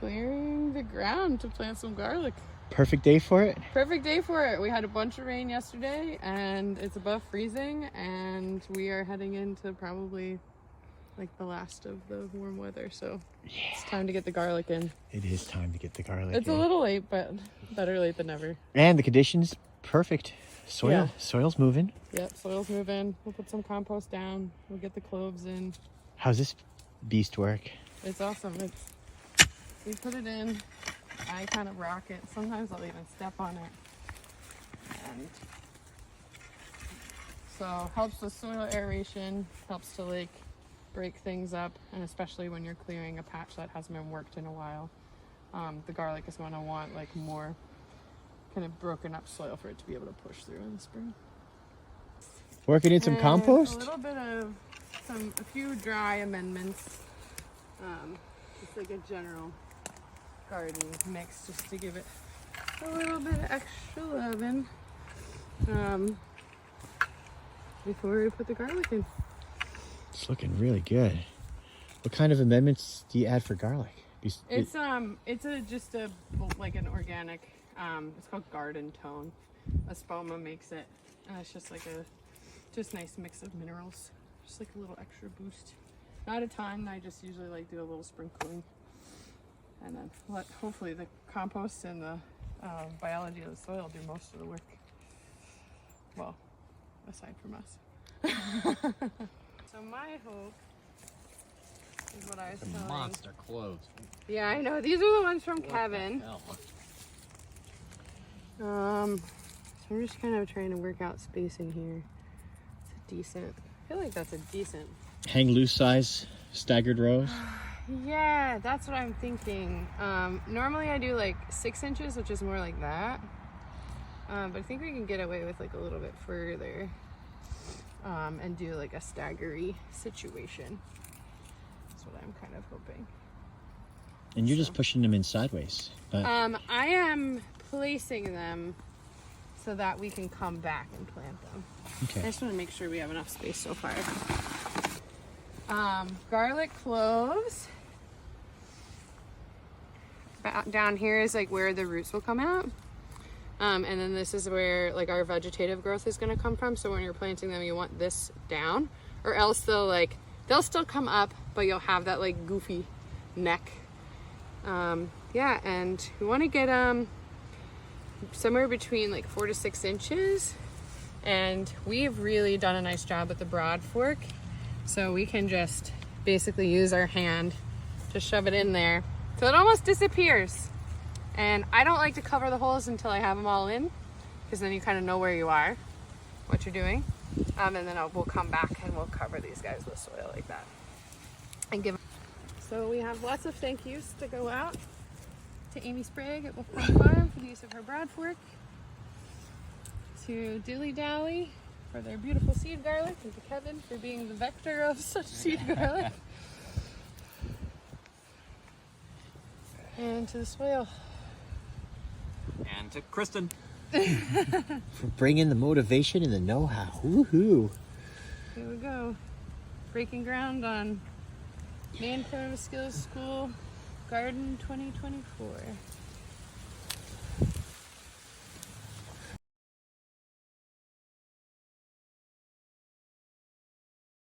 clearing the ground to plant some garlic. Perfect day for it? Perfect day for it. We had a bunch of rain yesterday and it's above freezing, and we are heading into probably like the last of the warm weather, so it's time to get the garlic in. It is time to get the garlic It's in. a little late, but better late than never. And the conditions perfect. Soil's moving. Yep, soil's moving. We'll put some compost down. We'll get the cloves in. How's this beast work? It's awesome. We put it in. I kind of rock it. Sometimes I'll even step on it. And so helps with soil aeration, helps to like break things up, and especially when you're clearing a patch that hasn't been worked in a while. The garlic is going to want like more kind of broken up soil for it to be able to push through in the spring. Working in some compost? A little bit of a few dry amendments. Just like a general gardening mix, just to give it a little bit of extra loving before we put the garlic in. It's looking really good. What kind of amendments do you add for garlic? It's just like an organic. It's called Garden Tone. Espoma makes it, and it's just like a nice mix of minerals, just like a little extra boost. Not a ton. I just usually like do a little sprinkling, and then let hopefully the compost and the biology of the soil do most of the work. Well, aside from us. So my hope is what I was telling. Monster clothes. Yeah, I know. These are the ones from Kevin. So I'm just kind of trying to work out spacing here. It's a decent. I feel like that's a decent. Hang loose size, staggered rows? Yeah, that's what I'm thinking. Normally I do like 6 inches, which is more like that. But I think we can get away with like a little bit further. And do like a staggery situation. That's what I'm kind of hoping. And you're just pushing them in sideways. But... I am placing them so that we can come back and plant them. Okay. I just want to make sure we have enough space so far. Garlic cloves. Down here is like where the roots will come out. And then this is where like our vegetative growth is going to come from. So when you're planting them, you want this down, or else they'll still come up, but you'll have that like goofy neck. Yeah, and we want to get somewhere between like 4 to 6 inches. And we've really done a nice job with the broad fork. So we can just basically use our hand to shove it in there. So it almost disappears. And I don't like to cover the holes until I have them all in, because then you kind of know where you are, what you're doing. And then we'll come back and we'll cover these guys with soil like that. And give. So we have lots of thank yous to go out to Amy Sprague at Wolf Pond Farm for the use of her broad fork, to Dilly Dally for their beautiful seed garlic, and to Kevin for being the vector of such seed garlic, and to the soil. And to Kristen. For bringing the motivation and the know-how. Woohoo! Here we go. Breaking ground on Maine Primitive Skills School Garden 2024.